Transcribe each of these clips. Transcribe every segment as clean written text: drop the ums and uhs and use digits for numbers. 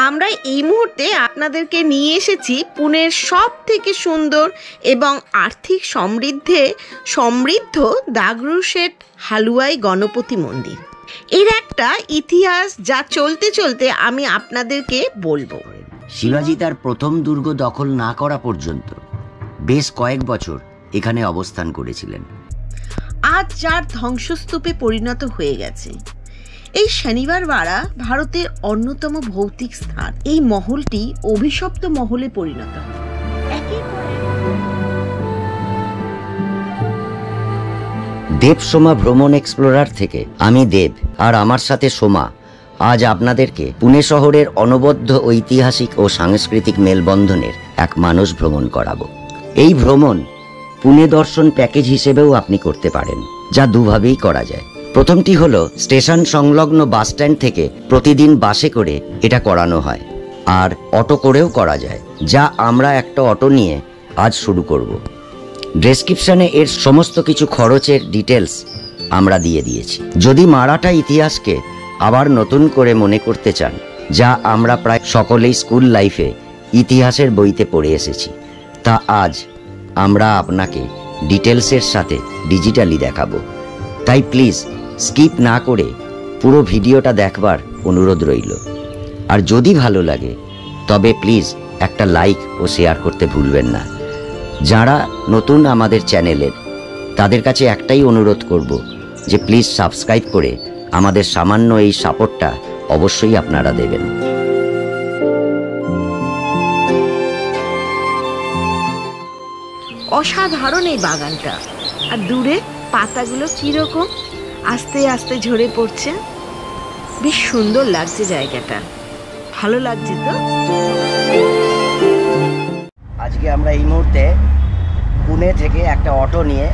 আমরা এই মুহূর্তে আপনাদেরকে নিয়ে এসেছি পুনের সব থেকে সুন্দর এবং আর্থিক সমৃদ্ধ দাগরু শেঠ হালুয়াই গণপতি মন্দির। এর একটা ইতিহাস যা চলতে চলতে আমি আপনাদেরকে বলবো। শিবাজি তার প্রথম দুর্গ দখল না করা পর্যন্ত বেশ কয়েক বছর এখানে অবস্থান করেছিলেন। আজ যার ধ্বংসস্তূপে পরিণত হয়ে গেছে। এই শনিবার বাড়া ভারতের অন্যতম ভৌতিক স্থান। এই মহলটি অভিশপ্ত মহলে পরিণত হয়। দেব সোমা ভ্রমণ এক্সপ্লোরার থেকে আমি দেব আর আমার সাথে সোমা আজ আপনাদেরকে পুনে শহরের অনবদ্য ঐতিহাসিক ও সাংস্কৃতিক মেলবন্ধনের এক মানস ভ্রমণ করাবো। এই ভ্রমণ পুনে দর্শন প্যাকেজ হিসেবেও আপনি করতে পারেন, যা দুভাবেই করা যায়। প্রথমটি হলো স্টেশন সংলগ্ন বাস স্ট্যান্ড থেকে প্রতিদিন বাসে করে এটা করানো হয়, আর অটো করেও করা যায়, যা আমরা একটা অটো নিয়ে আজ শুরু করব। ডেসক্রিপশনে এর সমস্ত কিছু খরচের ডিটেলস আমরা দিয়ে দিয়েছি। যদি মারাঠা ইতিহাসকে আবার নতুন করে মনে করতে চান, যা আমরা প্রায় সকলেই স্কুল লাইফে ইতিহাসের বইতে পড়ে এসেছি, তা আজ আমরা আপনাকে ডিটেলসের সাথে ডিজিটালি দেখাবো। তাই প্লিজ স্কিপ না করে পুরো ভিডিওটা দেখবার অনুরোধ রইল। আর যদি ভালো লাগে তবে প্লিজ একটা লাইক ও শেয়ার করতে ভুলবেন না। যারা নতুন আমাদের চ্যানেলের, তাদের কাছে একটাই অনুরোধ করব যে প্লিজ সাবস্ক্রাইব করে আমাদের সামান্য এই সাপোর্টটা অবশ্যই আপনারা দেবেন। অসাধারণ এই বাগানটা, আর দূরে পাতাগুলো কিরকম আস্তে আস্তে ঝরে পড়ছে। বেশ সুন্দর লাগছে জায়গাটা, ভালো লাগছে তো। আজকে আমরা এই মুহূর্তে পুনে থেকে একটা অটো নিয়ে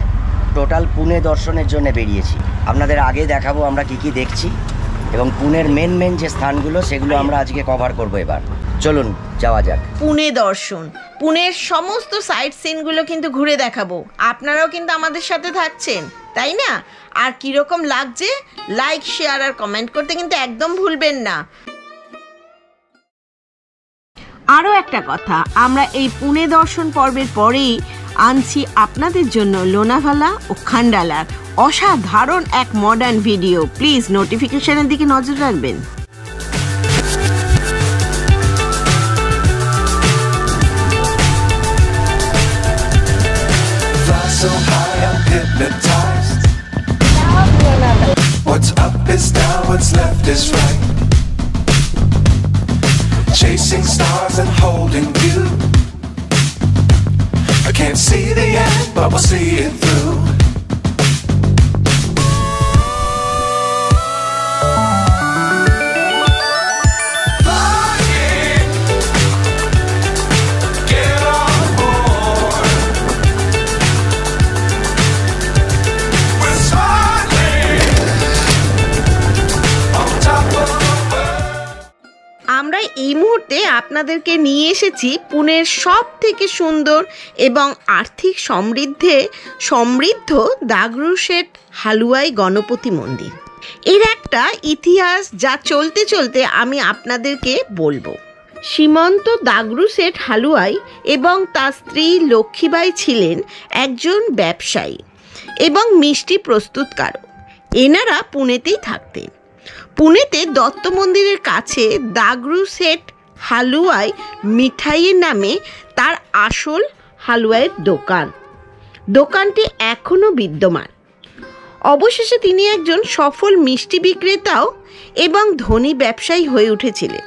টোটাল পুনে দর্শনের জন্য বেরিয়েছি। আপনাদের আগে দেখাবো আমরা কি কি দেখছি, এবং পুনের মেন যে স্থানগুলো সেগুলো আমরা আজকে কভার করব। এবার চলুন যাওয়া যাক। পুনে দর্শন, পুনের সমস্ত সাইট সিনগুলো কিন্তু ঘুরে দেখাবো। আপনারাও কিন্তু আমাদের সাথে থাকছেন, তাই না? আর কিরকম লাগছে লাইক, শেয়ার আর কমেন্ট করতে কিন্তু একদম ভুলবেন না। আরও একটা কথা, আমরা এই পুনে দর্শন পর্বের পরেই আনছি আপনাদের জন্য লোনাভালা ও খান্ডালার অসাধারণ এক মডার্ন ভিডিও। প্লিজ নোটিফিকেশনের দিকে নজর রাখবেন। So high, I'm hypnotized. What's up is down, what's left is right. Chasing stars and holding you. I can't see the end, but we'll see it through. আমরা এই মুহূর্তে আপনাদেরকে নিয়ে এসেছি পুনের সব থেকে সুন্দর এবং আর্থিক সমৃদ্ধ দাগরু শেঠ হালুয়াই গণপতি মন্দির। এর একটা ইতিহাস যা চলতে চলতে আমি আপনাদেরকে বলবো। শ্রীমন্ত দাগরু শেঠ হালুয়াই এবং তার স্ত্রী লক্ষ্মীবাই ছিলেন একজন ব্যবসায়ী এবং মিষ্টি প্রস্তুতকারক। এনারা পুনেতেই থাকতেন। পুনেতে দত্ত মন্দিরের কাছে দাগরু শেঠ হালুয়াই মিঠাইয়ের নামে তার আসল হালুয়াইয়ের দোকানটি এখনও বিদ্যমান। অবশেষে তিনি একজন সফল মিষ্টি বিক্রেতাও এবং ধনী ব্যবসায়ী হয়ে উঠেছিলেন।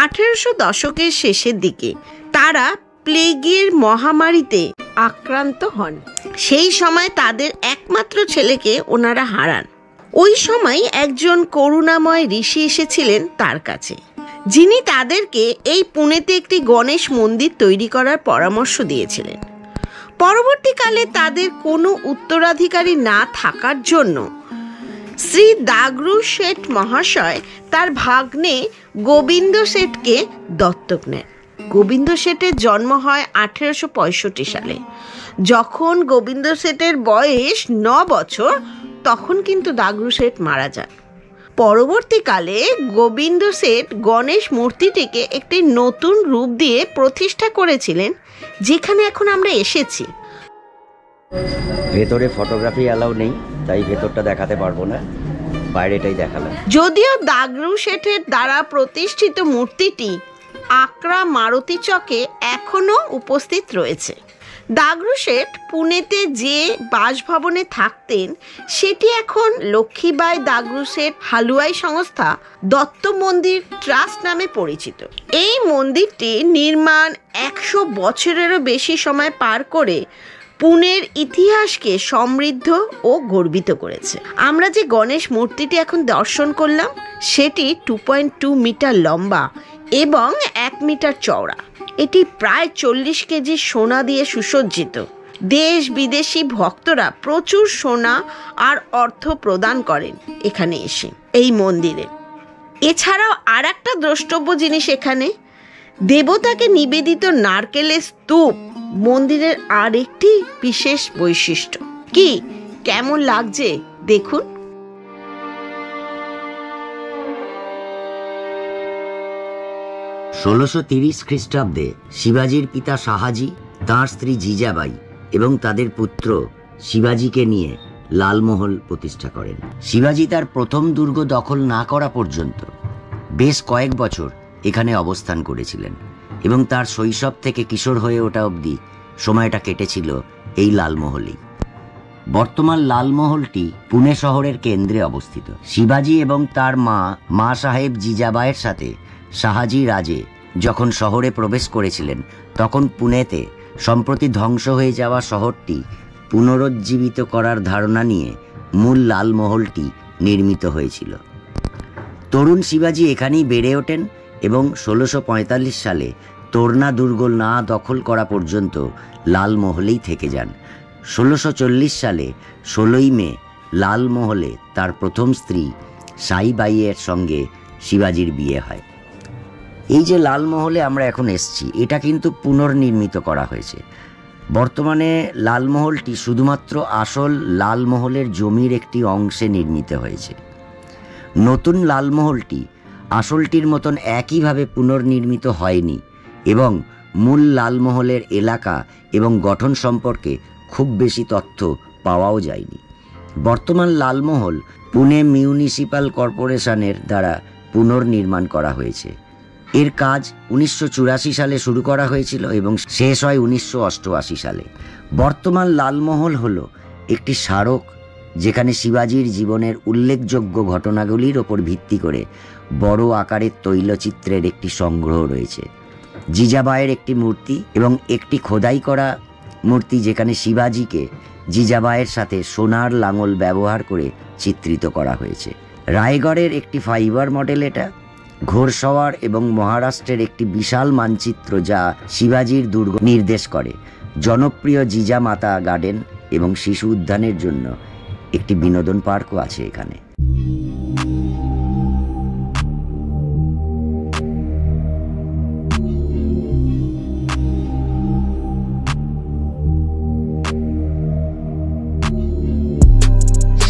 1800 দশকের শেষের দিকে তারা প্লেগের মহামারীতে আক্রান্ত হন। সেই সময় তাদের একমাত্র ছেলেকে ওনারা হারান। ওই সময় একজন করুণাময় ঋষি এসেছিলেন তার কাছে, যিনি তাদেরকে এই পুনেতে একটি গণেশ মন্দির তৈরি করার পরামর্শ দিয়েছিলেন। পরবর্তীকালে তাদের কোনো উত্তরাধিকারী না থাকার জন্য শ্রী দাগরু শেঠ মহাশয় তার ভাগ্নে গোবিন্দ শেঠকে দত্তক নেন। গোবিন্দ শেঠের জন্ম হয় 1865 সালে। যখন গোবিন্দ শেঠের বয়স 9 বছর, তখন কিন্তু দাগরু শেঠ মারা যান। পরবর্তীকালে গোবিন্দ শেঠ গণেশ মূর্তিটিকে একটি নতুন রূপ দিয়ে প্রতিষ্ঠা করেছিলেন, যেখানে এখন আমরা এসেছি। ভেতরে ফটোগ্রাফি অ্যালাউ নেই, তাই ভেতরটা দেখাতে পারবো না, বাইরেটাই দেখালাম। যদিও দাগরু শেঠের দ্বারা প্রতিষ্ঠিত মূর্তিটি আকরা মারুতি চকে এখনো উপস্থিত রয়েছে। দাগরু শেঠ পুনেতে যে বাসভবনে থাকতেন সেটি এখন লক্ষ্মীবাই দাগরু শেঠ হালুয়াই সংস্থা দত্ত মন্দির ট্রাস্ট নামে পরিচিত। এই মন্দিরটি নির্মাণ 100 বছরেরও বেশি সময় পার করে পুনের ইতিহাসকে সমৃদ্ধ ও গর্বিত করেছে। আমরা যে গণেশ মূর্তিটি এখন দর্শন করলাম সেটি 2.2 মিটার লম্বা এবং 1 মিটার চওড়া। এটি প্রায় 40 কেজি সোনা দিয়ে সুসজ্জিত। দেশ বিদেশি ভক্তরা প্রচুর সোনা আর অর্থ প্রদান করেন এখানে এসে এই মন্দিরে। এছাড়াও আর একটা দ্রষ্টব্য জিনিস এখানে দেবতাকে নিবেদিত নারকেলের স্তূপ মন্দিরের আরেকটি বিশেষ বৈশিষ্ট্য। কি কেমন লাগছে দেখুন। 1630 খ্রিস্টাব্দে শিবাজির পিতা শাহাজি, তাঁর স্ত্রী জিজাবাই এবং তাদের পুত্র শিবাজিকে নিয়ে লালমহল প্রতিষ্ঠা করেন। শিবাজি তার প্রথম দুর্গ দখল না করা পর্যন্ত বেশ কয়েক বছর এখানে অবস্থান করেছিলেন এবং তার শৈশব থেকে কিশোর হয়ে ওঠা অবধি সময়টা কেটেছিল এই লালমহলেই। বর্তমান লালমহলটি পুনে শহরের কেন্দ্রে অবস্থিত। শিবাজি এবং তার মা সাহেব জিজাবাইয়ের সাথে শাহাজি রাজে যখন শহরে প্রবেশ করেছিলেন তখন পুনেতে সম্প্রতি ধ্বংস হয়ে যাওয়া শহরটি পুনরুজ্জীবিত করার ধারণা নিয়ে মূল লালমহলটি নির্মিত হয়েছিল। তরুণ শিবাজি এখানেই বেড়ে ওঠেন এবং 1645 সালে তোরনা দুর্গ না দখল করা পর্যন্ত লালমহলেই থেকে যান। 1640 সালে 16ই মে লালমহলে তার প্রথম স্ত্রী সাইবাইয়ের সঙ্গে শিবাজির বিয়ে হয়। এই যে লালমহলে আমরা এখন এসেছি এটা কিন্তু পুনর্নির্মিত করা হয়েছে। বর্তমানে লালমহলটি শুধুমাত্র আসল লালমহলের জমির একটি অংশে নির্মিত হয়েছে। নতুন লালমহলটি আসলটির মতন একইভাবে পুনর্নির্মিত হয়নি এবং মূল লালমহলের এলাকা এবং গঠন সম্পর্কে খুব বেশি তথ্য পাওয়াও যায়নি। বর্তমান লালমহল পুনে মিউনিসিপ্যাল কর্পোরেশনের দ্বারা পুনর্নির্মাণ করা হয়েছে। এর কাজ 1984 সালে শুরু করা হয়েছিল এবং শেষ হয় 1988 সালে। বর্তমান লালমহল হলো একটি স্মারক যেখানে শিবাজির জীবনের উল্লেখযোগ্য ঘটনাগুলির ওপর ভিত্তি করে বড় আকারের তৈলচিত্রের একটি সংগ্রহ রয়েছে। জিজাবাইয়ের একটি মূর্তি এবং একটি খোদাই করা মূর্তি যেখানে শিবাজিকে জিজাবাইয়ের সাথে সোনার লাঙল ব্যবহার করে চিত্রিত করা হয়েছে। রায়গড়ের একটি ফাইবার মডেল এটা। ঘোড়সওয়ার এবং মহারাষ্ট্রের একটি বিশাল মানচিত্র যা শিবাজির দুর্গ নির্দেশ করে। জনপ্রিয় জিজামাতা গার্ডেন এবং শিশু উদ্যানের জন্য একটি বিনোদন পার্কও আছে এখানে।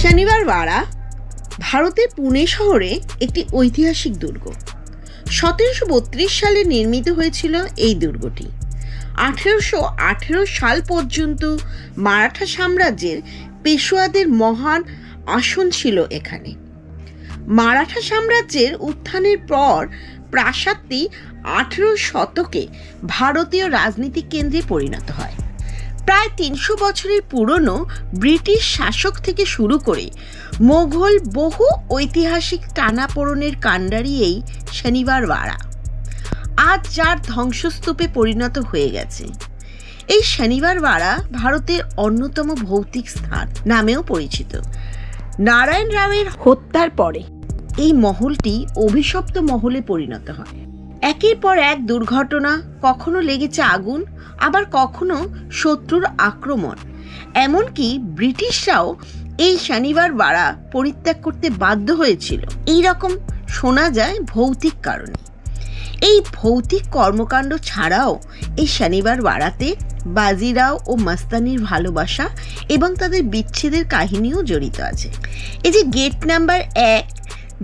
শনিবার বাড়া ভারতের পুনে শহরে একটি ঐতিহাসিক দুর্গ। 1732 সালে নির্মিত হয়েছিল এই দুর্গটি। 1818 সাল পর্যন্ত মারাঠা সাম্রাজ্যের পেশোয়াদের মহান আসন ছিল এখানে। মারাঠা সাম্রাজ্যের উত্থানের পর প্রাসাদটি 18 শতকে ভারতীয় রাজনীতিক কেন্দ্রে পরিণত হয়। প্রায় 300 বছরের পুরনো ব্রিটিশ শাসক থেকে শুরু করে মোগল বহু ঐতিহাসিক টানাপোড়েনের কাণ্ডারি এই শনিবার বাড়া আজ যার ধ্বংসস্তূপে পরিণত হয়ে গেছে। এই শনিবার বাড়া ভারতের অন্যতম ভৌতিক স্থান নামেও পরিচিত। নারায়ণ রাওয়ের হত্যার পরে এই মহলটি অভিশপ্ত মহলে পরিণত হয়। একের পর এক দুর্ঘটনা, কখনো লেগেছে আগুন, আবার কখনো শত্রুর আক্রমণ, এমনকি ব্রিটিশরাও এই শনিবার বাড়া পরিত্যাগ করতে বাধ্য হয়েছিল এই রকম শোনা যায় ভৌতিক কারণে। এই ভৌতিক কর্মকাণ্ড ছাড়াও এই শনিবার বাড়াতে বাজিরাও ও মাস্তানির ভালোবাসা এবং তাদের বিচ্ছেদের কাহিনীও জড়িত আছে। এই যে গেট নাম্বার 1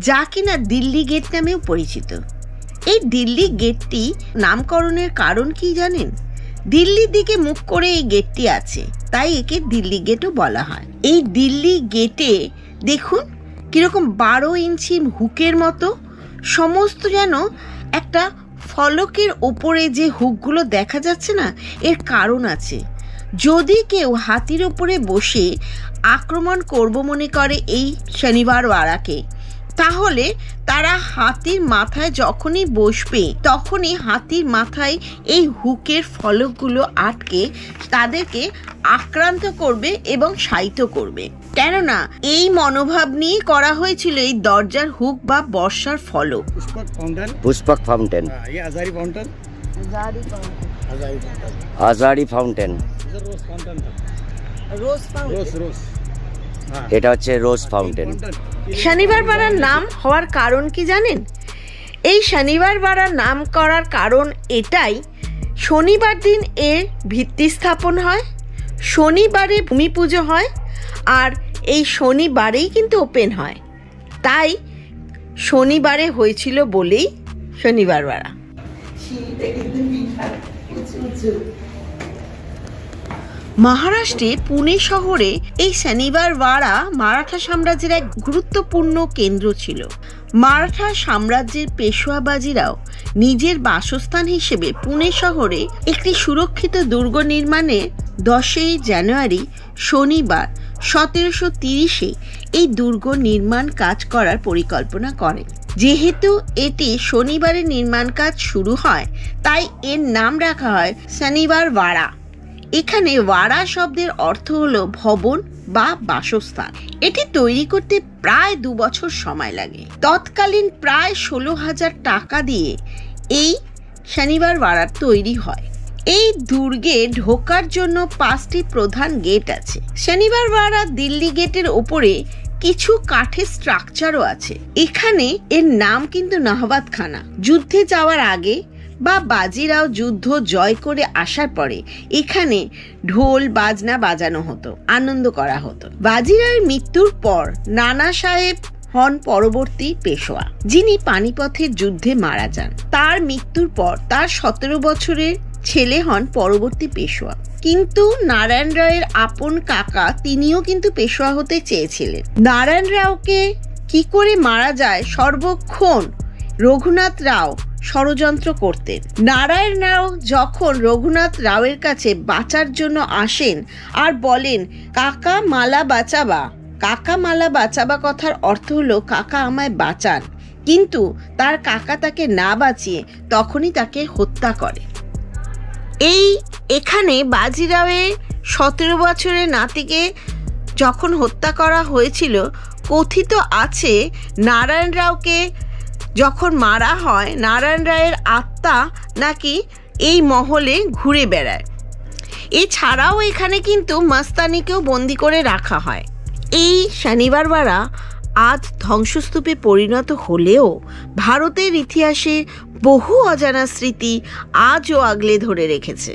যা কিনা দিল্লি গেট নামেও পরিচিত। এই দিল্লি গেটটি নামকরণের কারণ কি জানেন? দিল্লির দিকে মুখ করে এই গেটটি আছে, তাই একে দিল্লি গেটও বলা হয়। এই দিল্লি গেটে দেখুন কিরকম 12 ইঞ্চি হুকের মতো সমস্ত, যেন একটা ফলকের ওপরে যে হুকগুলো দেখা যাচ্ছে না, এর কারণ আছে। যদি কেউ হাতির ওপরে বসে আক্রমণ করব মনে করে এই শনিবার বারাকে, তাহলে তারা হাতির মাথায় যখনই বসবে তখনই হাতির মাথায় এই হুকের ফলকগুলো আটকে তাদেরকে আক্রান্ত করবে এবং শায়িত করবে। কেননা এই মনোভাব নিয়ে করা হয়েছিল এই দরজার হুক বা বর্ষার ফলক। পুষ্পক ফাউন্টেন, আজারি ফাউন্টেন, এটা হচ্ছে রোজ ফাউন্টেন। শনিবার বাড়ার নাম হওয়ার কারণ কি জানেন? এই শনিবার বাড়ার নাম করার কারণ এটাই, শনিবার দিন এর ভিত্তি স্থাপন হয়, শনিবারে ভূমি পুজো হয়, আর এই শনিবারেই কিন্তু ওপেন হয়, তাই শনিবারে হয়েছিল বলেই শনিবার বাড়া। মহারাষ্ট্রে পুনে শহরে এই শনিবার বাড়া মারাঠা সাম্রাজ্যের এক গুরুত্বপূর্ণ কেন্দ্র ছিল। মারাঠা সাম্রাজ্যের পেশোয়া বাজিরাও নিজের বাসস্থান হিসেবে পুনে শহরে একটি সুরক্ষিত দুর্গ নির্মাণে 10ই জানুয়ারি শনিবার 1730-এ এই দুর্গ নির্মাণ কাজ করার পরিকল্পনা করেন। যেহেতু এটি শনিবারে নির্মাণ কাজ শুরু হয়, তাই এর নাম রাখা হয় শনিবার বাড়া। এখানে ওয়াড়া শব্দের অর্থ হলো ভবন বা বাসস্থান। এটি তৈরি করতে প্রায় 2 বছর সময় লাগে। তৎকালীন প্রায় 16,000 টাকা দিয়ে এই শনিবার বাড়া তৈরি হয়। এই দুর্গে ঢোকার জন্য 5টি প্রধান গেট আছে। শনিবার বাড়া দিল্লি গেটের ওপরে কিছু কাঠের স্ট্রাকচারও আছে। এখানে এর নাম কিন্তু নাহবাদ খানা। যুদ্ধে যাওয়ার আগে বা বাজিরাও যুদ্ধ জয় করে আসার পরে এখানে ঢোল বাজনা বাজানো হতো, আনন্দ করা হতো। বাজিরাওয়ের মৃত্যুর পর নানা সাহেব হন পরবর্তী পেশোয়া, যিনি পানিপথের যুদ্ধে মারা যান। তার মৃত্যুর পর তার 17 বছরের ছেলে হন পরবর্তী পেশোয়া। কিন্তু নারায়ণ রায়ের আপন কাকা তিনিও কিন্তু পেশোয়া হতে চেয়েছিলেন। নারায়ণ রাওকে কি করে মারা যায় সর্বক্ষণ রঘুনাথ রাও ষড়যন্ত্র করতেন। নারায়ণ রাও যখন রঘুনাথ রাওয়ের কাছে বাঁচার জন্য আসেন আর বলেন কাকা মালা বাঁচাবা, কাকা মালা বাঁচাবা কথার অর্থ হলো কাকা আমায় বাঁচান, কিন্তু তার কাকা তাকে না বাঁচিয়ে তখনই তাকে হত্যা করে। এখানে বাজিরাওয়ের 17 বছরের নাতিকে যখন হত্যা করা হয়েছিল, কথিত আছে নারায়ণ রাওকে যখন মারা হয় নারায়ণ রায়ের আত্মা নাকি এই মহলে ঘুরে বেড়ায়। এছাড়াও এখানে কিন্তু মাস্তানিকেও বন্দি করে রাখা হয়। এই শনিবার বাড়া আজ ধ্বংসস্তূপে পরিণত হলেও ভারতের ইতিহাসে বহু অজানা স্মৃতি আজও আগলে ধরে রেখেছে।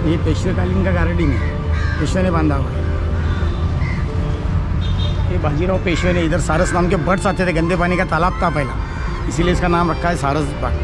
ये पेशवेकालीन का गार्डन है, पेशवे ने बांधा हुआ है। ये बाजीराव पेशवे ने, इधर सारस नाम के बर्ड्स आते थे, गंदे पानी का तालाब था पहला, इसीलिए इसका नाम रखा है सारस बाग।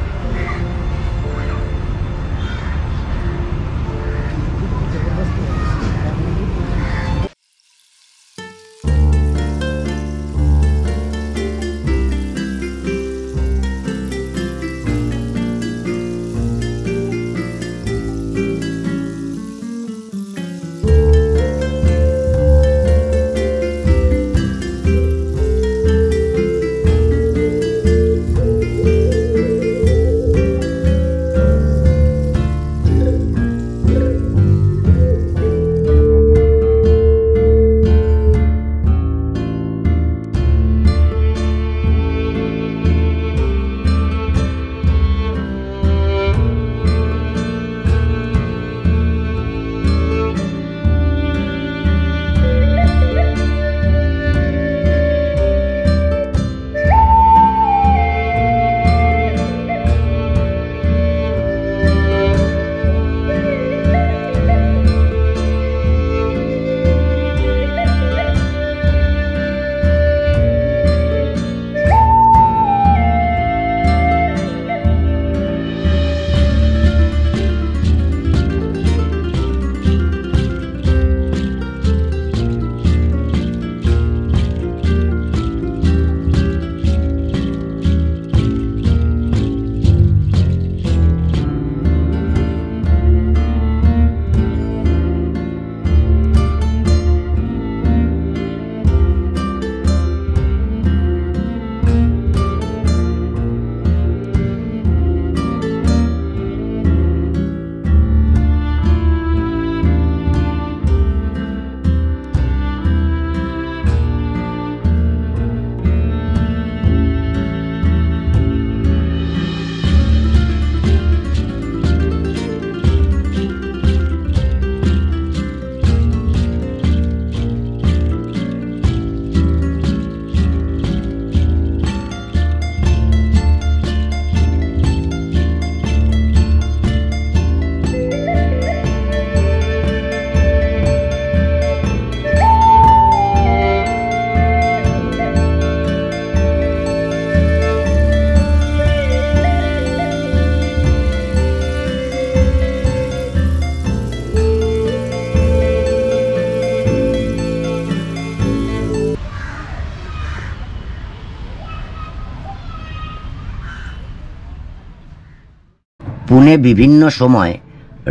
পুনে বিভিন্ন সময়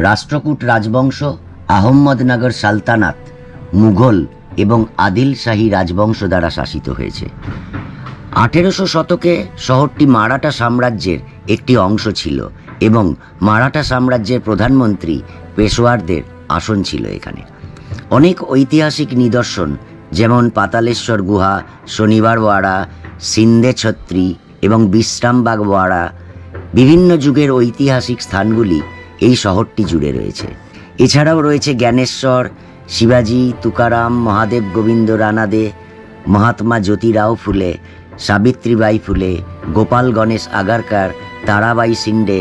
রাষ্ট্রকূট রাজবংশ, আহম্মদনগর সালতানাত, মুঘল এবং আদিল শাহী রাজবংশ দ্বারা শাসিত হয়েছে। 1800 শতকে শহরটি মারাঠা সাম্রাজ্যের একটি অংশ ছিল এবং মারাঠা সাম্রাজ্যের প্রধানমন্ত্রী পেশোয়ারদের আসন ছিল এখানে। অনেক ঐতিহাসিক নিদর্শন যেমন পাতালেশ্বর গুহা, শনিবারওয়াড়া, সিন্দে ছত্রী এবং বিশ্রামবাগওয়াড়া, বিভিন্ন যুগের ঐতিহাসিক স্থানগুলি এই শহরটি জুড়ে রয়েছে। এছাড়াও রয়েছে জ্ঞানেশ্বর, শিবাজি, তুকারাম, মহাদেব গোবিন্দ রানাদে, মহাত্মা জ্যোতিরাও ফুলে, সাবিত্রীবাই ফুলে, গোপাল গণেশ আগারকার, তারাবাই শিন্ডে,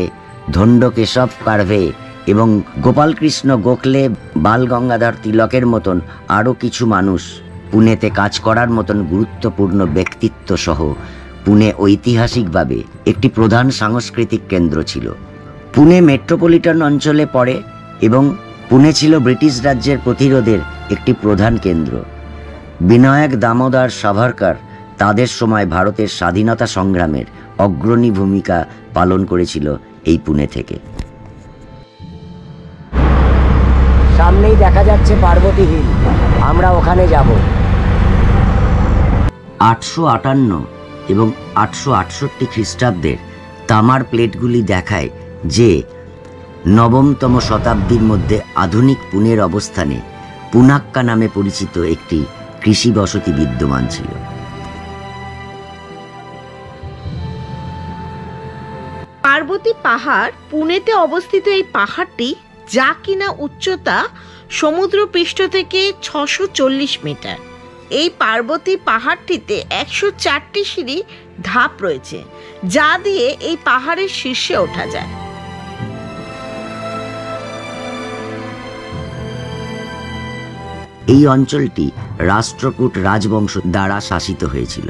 ধন্ড কেশব কার্ভে এবং গোপালকৃষ্ণ গোখলে, বাল গঙ্গাধর তিলকের মতন আরও কিছু মানুষ পুনেতে কাজ করার মতন গুরুত্বপূর্ণ ব্যক্তিত্ব সহ পুনে ঐতিহাসিকভাবে একটি প্রধান সাংস্কৃতিক কেন্দ্র ছিল। পুনে মেট্রোপলিটন অঞ্চলে পড়ে এবং পুনে ছিল ব্রিটিশ রাজ্যের প্রতিরোধের একটি প্রধান কেন্দ্র। বিনায়ক দামোদর সাভারকর তাদের সময় ভারতের স্বাধীনতা সংগ্রামের অগ্রণী ভূমিকা পালন করেছিল এই পুনে থেকে। সামনেই দেখা যাচ্ছে পার্বতী হিল, আমরা ওখানে যাব। 858 এবং 868 খ্রিস্টাব্দের তামার প্লেটগুলি দেখায় যে নবমতম শতাব্দীর মধ্যে আধুনিক পুনের অবস্থানে পুনাক্কা নামে পরিচিত একটি কৃষি বসতি বিদ্যমান ছিল। পার্বতী পাহাড় পুনেতে অবস্থিত এই পাহাড়টি, যা কিনা উচ্চতা সমুদ্রপৃষ্ঠ থেকে 640 মিটার। এই পার্বতী পাহাড়টিতে 104টি সিঁড়ি ধাপ রয়েছে, যা দিয়ে এই পাহাড়ের শীর্ষে ওঠা যায়। এই অঞ্চলটি রাষ্ট্রকূট রাজবংশ দ্বারা শাসিত হয়েছিল।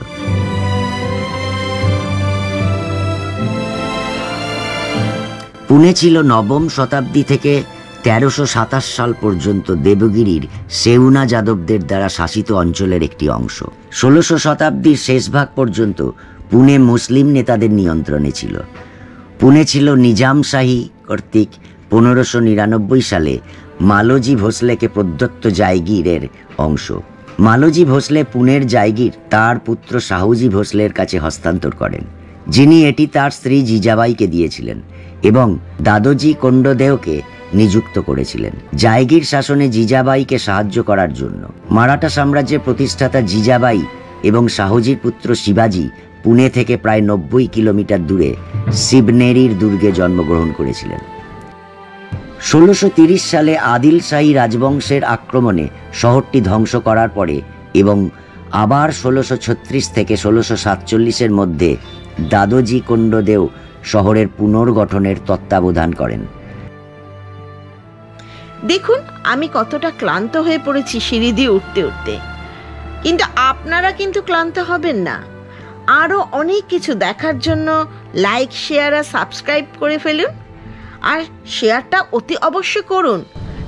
পুনে ছিল নবম শতাব্দী থেকে 1327 সাল পর্যন্ত দেবগিরির সেউনা যাদবদের দ্বারা শাসিত অঞ্চলের একটি অংশ। 16শো শতাব্দীর শেষ ভাগ পর্যন্ত পুনে মুসলিম নেতাদের নিয়ন্ত্রণে ছিল। পুনে ছিল নিজাম শাহী কর্তৃক 1599 সালে মালোজি ভোসলেকে প্রদত্ত জায়গিরের অংশ। মালোজি ভোসলে পুনের জায়গির তার পুত্র শাহুজি ভোসলের কাছে হস্তান্তর করেন, যিনি এটি তার স্ত্রী জিজাবাইকে দিয়েছিলেন এবং দাদোজি কোন্ডদেওকে নিযুক্ত করেছিলেন জায়গির শাসনে জিজাবাইকে সাহায্য করার জন্য। মারাঠা সাম্রাজ্যের প্রতিষ্ঠাতা জিজাবাই এবং শাহুজির পুত্র শিবাজি পুনে থেকে প্রায় 90 কিলোমিটার দূরে শিবনেরির দুর্গে জন্মগ্রহণ করেছিলেন। 1630 সালে আদিল শাহী রাজবংশের আক্রমণে শহরটি ধ্বংস করার পরে এবং আবার 1636 থেকে 1647 মধ্যে দাদোজি কোন্ডদেও শহরের পুনর্গঠনের তত্ত্বাবধান করেন। দেখুন আমি কতটা ক্লান্ত হয়ে পড়েছি সিঁড়ি দিয়ে উঠতে উঠতে, কিন্তু আপনারা কিন্তু ক্লান্ত হবেন না। আরও অনেক কিছু দেখার জন্য লাইক, শেয়ার আর সাবস্ক্রাইব করে ফেলুন, আর শেয়ারটা অতি অবশ্যই করুন।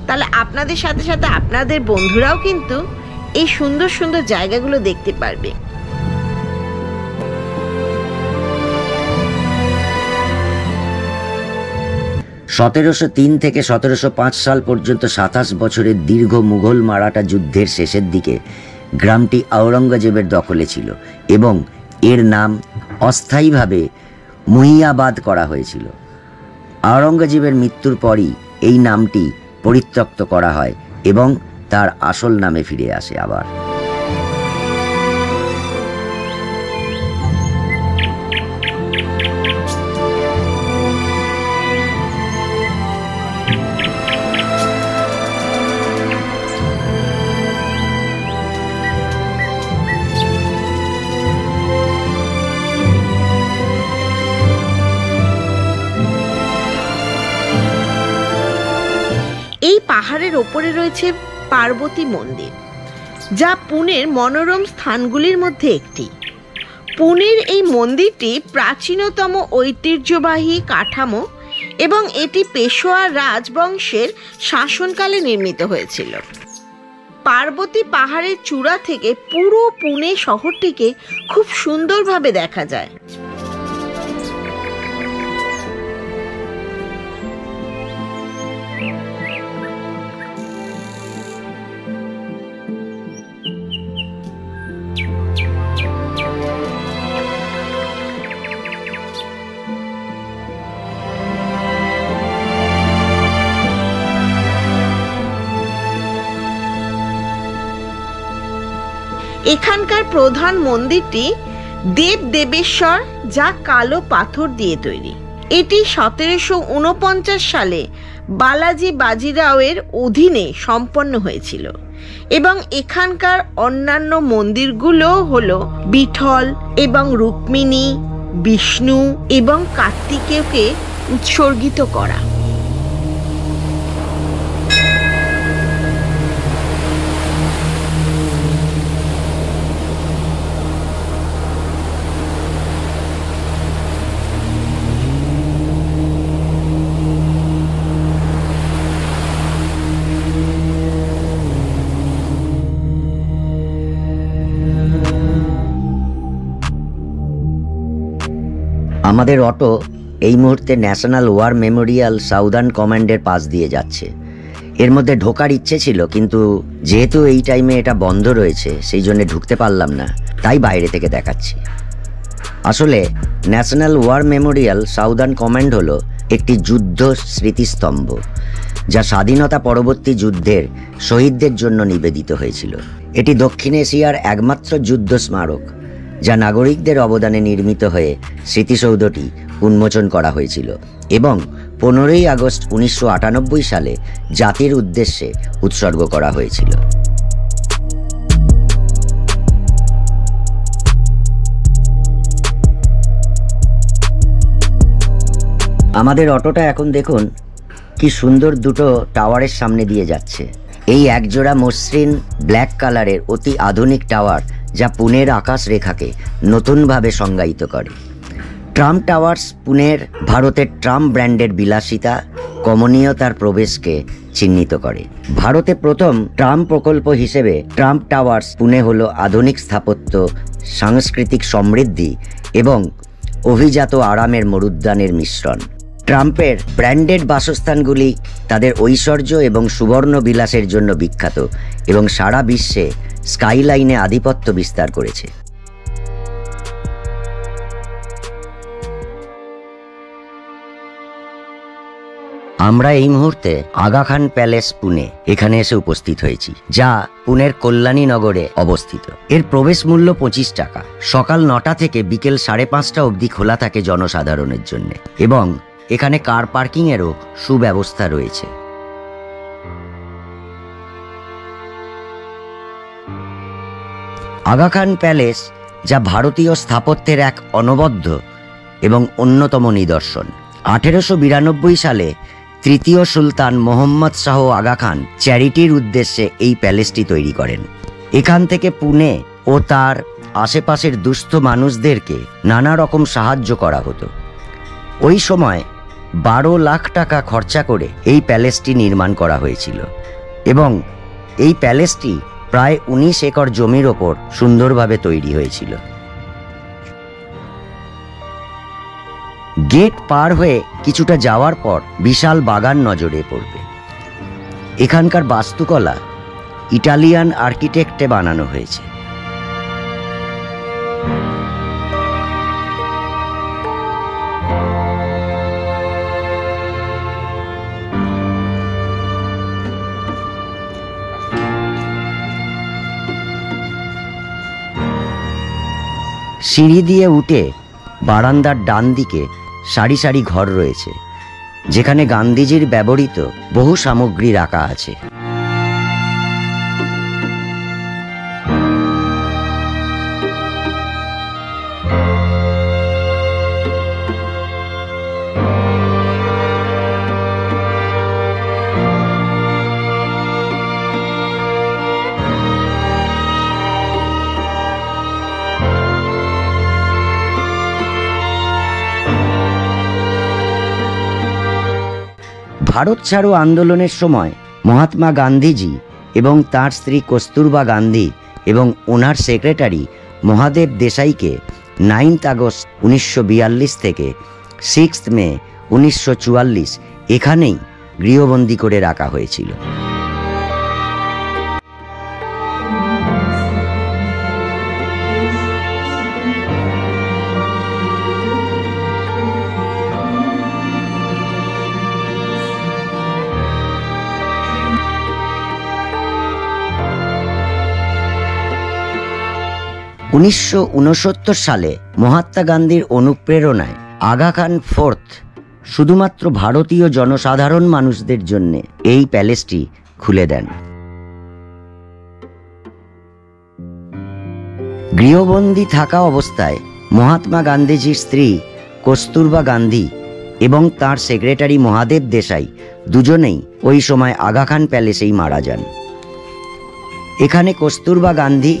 তাহলে আপনাদের সাথে সাথে আপনাদের বন্ধুরাও কিন্তু এই সুন্দর সুন্দর জায়গাগুলো দেখতে পারবে। সতেরোশো 3 থেকে 1705 সাল পর্যন্ত 27 বছরের দীর্ঘ মুঘল মারাঠা যুদ্ধের শেষের দিকে গ্রামটি আওরঙ্গজেবের দখলে ছিল এবং এর নাম অস্থায়ীভাবে মুহিয়াবাদ করা হয়েছিল। আওরঙ্গজেবের মৃত্যুর পরই এই নামটি পরিত্যক্ত করা হয় এবং তার আসল নামে ফিরে আসে আবার। এই পাহাড়ের ওপরে রয়েছে পার্বতী মন্দির, যা পুনের মনোরম স্থানগুলির মধ্যে একটি। পুনের এই মন্দিরটি প্রাচীনতম ঐতিহ্যবাহী কাঠামো এবং এটি পেশোয়া রাজবংশের শাসনকালে নির্মিত হয়েছিল। পার্বতী পাহাড়ের চূড়া থেকে পুরো পুনে শহরটিকে খুব সুন্দরভাবে দেখা যায়। এখানকার প্রধান মন্দিরটি দেব দেবেশ্বর, যা কালো পাথর দিয়ে তৈরি। এটি 1749 সালে বালাজি বাজিরাওয়ের অধীনে সম্পন্ন হয়েছিল এবং এখানকার অন্যান্য মন্দিরগুলো হলো বিঠল এবং রুক্মিণী, বিষ্ণু এবং কার্তিকেয়কে উৎসর্গিত করা। আমাদের অটো এই মুহূর্তে ন্যাশনাল ওয়ার মেমোরিয়াল সাউদার্ন কমান্ডের পাশ দিয়ে যাচ্ছে। এর মধ্যে ঢোকার ইচ্ছে ছিল, কিন্তু যেহেতু এই টাইমে এটা বন্ধ রয়েছে সেই জন্য ঢুকতে পারলাম না, তাই বাইরে থেকে দেখাচ্ছি। আসলে national war memorial southern command হলো একটি যুদ্ধ স্মৃতিস্তম্ভ, যা স্বাধীনতা পরবর্তী যুদ্ধের শহীদদের জন্য নিবেদিত হয়েছিল। এটি দক্ষিণ এশিয়ার একমাত্র যুদ্ধ স্মারক, যা নাগরিকদের অবদানে নির্মিত হয়ে স্মৃতিসৌধটি উন্মোচন করা হয়েছিল এবং 15ই আগস্ট 1998 সালে জাতির উদ্দেশ্যে উৎসর্গ করা হয়েছিল। আমাদের অটোটা এখন দেখুন কি সুন্দর দুটো টাওয়ারের সামনে দিয়ে যাচ্ছে। এই একজোড়া মসৃণ ব্ল্যাক কালারের অতি আধুনিক টাওয়ার, যা পুনের আকাশ রেখাকে নতুনভাবে সংজ্ঞায়িত করে। ট্রাম্প টাওয়ার্স পুনের ভারতের ট্রাম্প ব্র্যান্ডের বিলাসিতা, কমনীয়তার প্রবেশকে চিহ্নিত করে। ভারতে প্রথম ট্রাম্প প্রকল্প হিসেবে ট্রাম্প টাওয়ার্স পুনে হলো আধুনিক স্থাপত্য, সাংস্কৃতিক সমৃদ্ধি এবং অভিজাত আরামের মরুদ্যানের মিশ্রণ। ট্রাম্পের ব্র্যান্ডেড বাসস্থানগুলি তাদের ঐশ্বর্য এবং সুবর্ণ বিলাসের জন্য বিখ্যাত এবং সারা বিশ্বে স্কাইলাইনে আধিপত্য বিস্তার করেছে। আমরা এই মুহূর্তে আগা খান প্যালেস পুনে এখানে এসে উপস্থিত হয়েছি, যা পুনের কল্যাণী নগরে অবস্থিত। এর প্রবেশ মূল্য 25 টাকা। সকাল 9টা থেকে বিকেল 5:30 অবধি খোলা থাকে জনসাধারণের জন্য এবং এখানে কার পার্কিং এরও সুব্যবস্থা রয়েছে। আগা খান প্যালেস, যা ভারতীয় স্থাপত্যের এক অনবদ্য এবং অন্যতম নিদর্শন। 1892 সালে তৃতীয় সুলতান মোহাম্মদ শাহ আগা খান চ্যারিটির উদ্দেশ্যে এই প্যালেসটি তৈরি করেন। এখান থেকে পুনে ও তার আশেপাশের দুস্থ মানুষদেরকে নানা রকম সাহায্য করা হতো। ওই সময় 12 লাখ টাকা খরচা করে এই প্যালেসটি নির্মাণ করা হয়েছিল এবং এই প্যালেসটি প্রায় 19 একর জমির ওপর সুন্দরভাবে তৈরি হয়েছিল। গেট পার হয়ে কিছুটা যাওয়ার পর বিশাল বাগান নজরে পড়বে। এখানকার বাস্তুকলা ইটালিয়ান আর্কিটেক্টে বানানো হয়েছে। সিঁড়ি দিয়ে উঠে বারান্দার ডান দিকে সারি সারি ঘর রয়েছে, যেখানে গান্ধীজির ব্যবহৃত বহু সামগ্রী রাখা আছে। ভারত ছাড়ো আন্দোলনের সময় মহাত্মা গান্ধীজি এবং তার স্ত্রী কস্তুরবা গান্ধী এবং ওনার সেক্রেটারি মহাদেব দেশাইকে 9 আগস্ট 1942 থেকে 6 মে 1944 এখানেই গৃহবন্দী করে রাখা হয়েছিল। 1969 সালে মহাত্মা গান্ধীর অনুপ্রেরণায় আগা খান ফোর্থ শুধুমাত্র ভারতীয় জনসাধারণ মানুষদের জন্য এই প্যালেসটি খুলে দেন। গৃহবন্দী থাকা অবস্থায় মহাত্মা গান্ধীজির স্ত্রী কস্তুরবা গান্ধী এবং তার সেক্রেটারি মহাদেব দেশাই দুজনেই ওই সময় আগা খান প্যালেসেই মারা যান। এখানে কস্তুরবা গান্ধী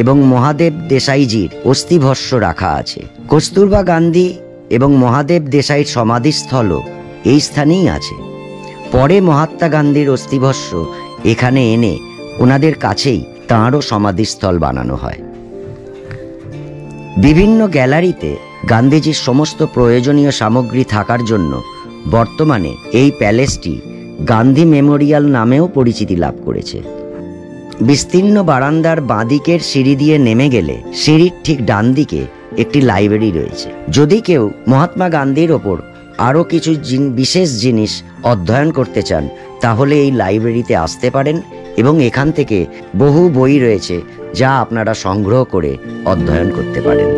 এবং মহাদেব দেশাইজির অস্থিভস্য রাখা আছে। কস্তুরবা গান্ধী এবং মহাদেব দেশাইয়ের সমাধিস্থলও এই স্থানেই আছে। পরে মহাত্মা গান্ধীর অস্থিভস্য এখানে এনে ওনাদের কাছেই তাঁরও সমাধিস্থল বানানো হয়। বিভিন্ন গ্যালারিতে গান্ধীজির সমস্ত প্রয়োজনীয় সামগ্রী থাকার জন্য বর্তমানে এই প্যালেসটি গান্ধী মেমোরিয়াল নামেও পরিচিতি লাভ করেছে। বিস্তীর্ণ বারান্দার বাঁদিকের সিঁড়ি দিয়ে নেমে গেলে সিঁড়ির ঠিক ডান দিকে একটি লাইব্রেরি রয়েছে। যদি কেউ মহাত্মা গান্ধীর ওপর আরও কিছু বিশেষ জিনিস অধ্যয়ন করতে চান তাহলে এই লাইব্রেরিতে আসতে পারেন এবং এখান থেকে বহু বই রয়েছে যা আপনারা সংগ্রহ করে অধ্যয়ন করতে পারেন।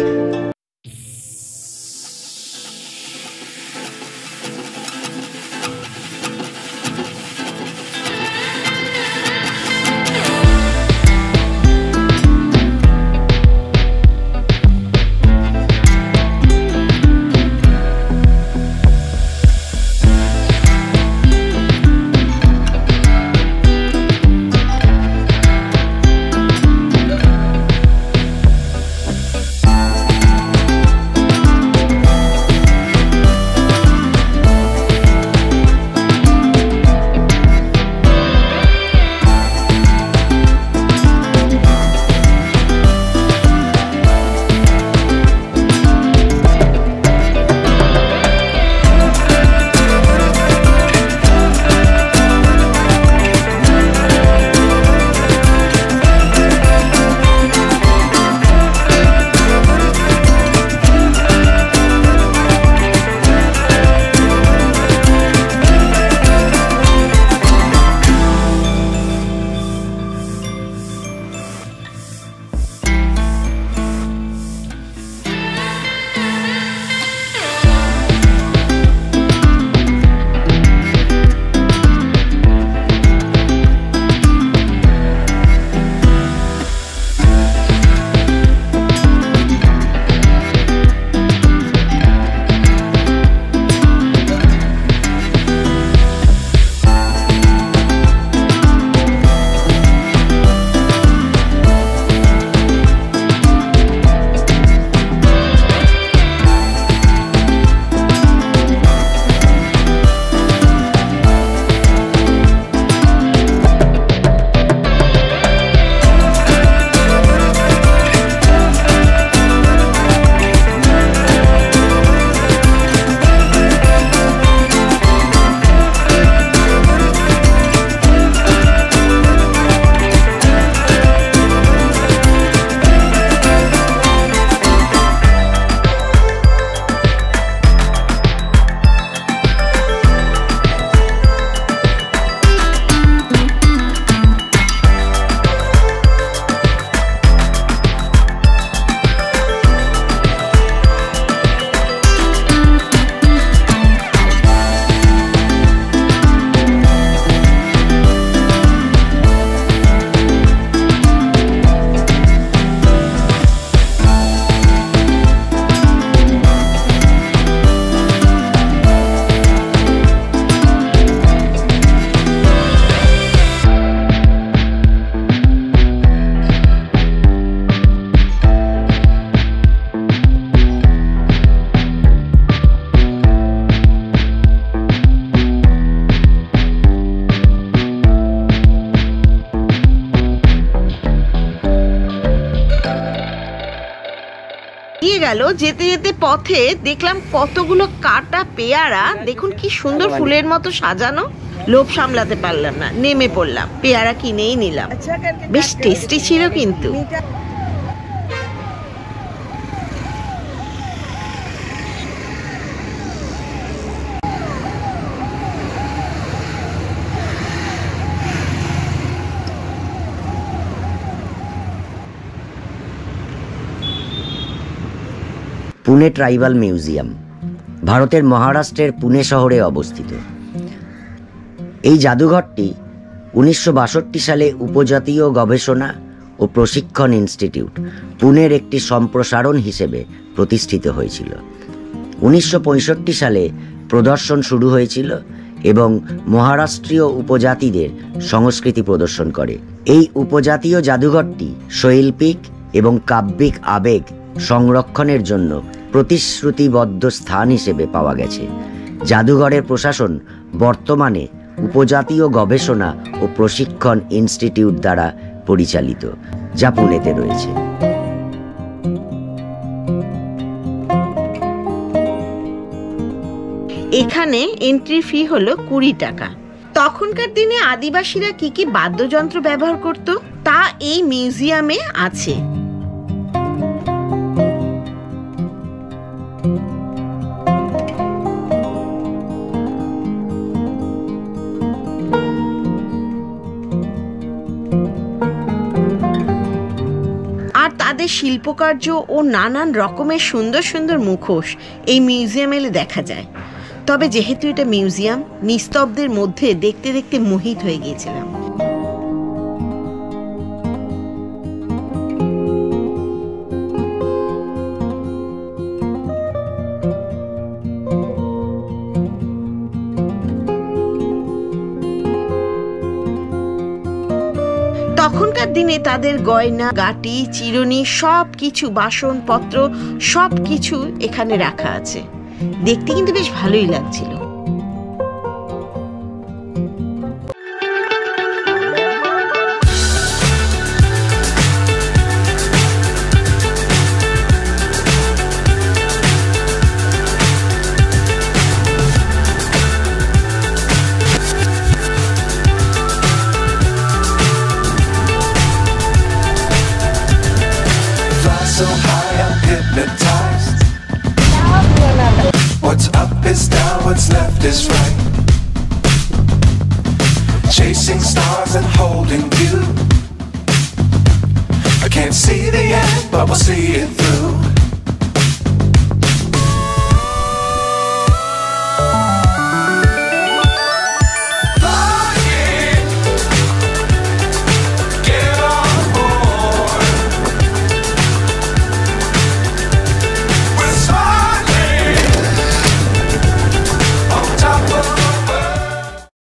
গেল যেতে যেতে পথে দেখলাম কতগুলো কাটা পেয়ারা, দেখুন কি সুন্দর ফুলের মতো সাজানো। লোভ সামলাতে পারলাম না, নেমে পড়লাম, পেয়ারা কিনেই নিলাম। বেশ টেস্টি ছিল কিন্তু। পুনে ট্রাইবাল মিউজিয়াম ভারতের মহারাষ্ট্রের পুনে শহরে অবস্থিত। এই জাদুঘরটি 1962 সালে উপজাতীয় গবেষণা ও প্রশিক্ষণ ইনস্টিটিউট পুনের একটি সম্প্রসারণ হিসেবে প্রতিষ্ঠিত হয়েছিল। 1965 সালে প্রদর্শন শুরু হয়েছিল এবং মহারাষ্ট্রীয় উপজাতিদের সংস্কৃতি প্রদর্শন করে। এই উপজাতীয় জাদুঘরটি শৈল্পিক এবং কাব্যিক আবেগ সংরক্ষণের জন্য প্রতিশ্রুতিবদ্ধ স্থান হিসেবে পাওয়া গেছে। জাদুঘরের প্রশাসন বর্তমানে উপজাতীয় গবেষণা ও প্রশিক্ষণ ইনস্টিটিউট দ্বারা পরিচালিত, যা পুনেতে রয়েছে। এখানে এন্ট্রি ফি হলো 20 টাকা। তখনকার দিনে আদিবাসীরা কি কি বাদ্যযন্ত্র ব্যবহার করত তা এই মিউজিয়ামে আছে। আর তাদের শিল্পকার্য ও নানান রকমের সুন্দর সুন্দর মুখোশ এই মিউজিয়ামে এলে দেখা যায়। তবে যেহেতু এটা মিউজিয়াম, নিস্তব্ধের মধ্যে দেখতে দেখতে মোহিত হয়ে গিয়েছিলাম। তখনকার দিনে তাদের গয়না গাটি চিরুনি সবকিছু, বাসনপত্র সবকিছু এখানে রাখা আছে। দেখতে কিন্তু বেশ ভালোই লাগছিল। Fly so high, I'm hypnotized. What's up is down, what's left is right. Chasing stars and holding you. I can't see the end, but we'll see it through.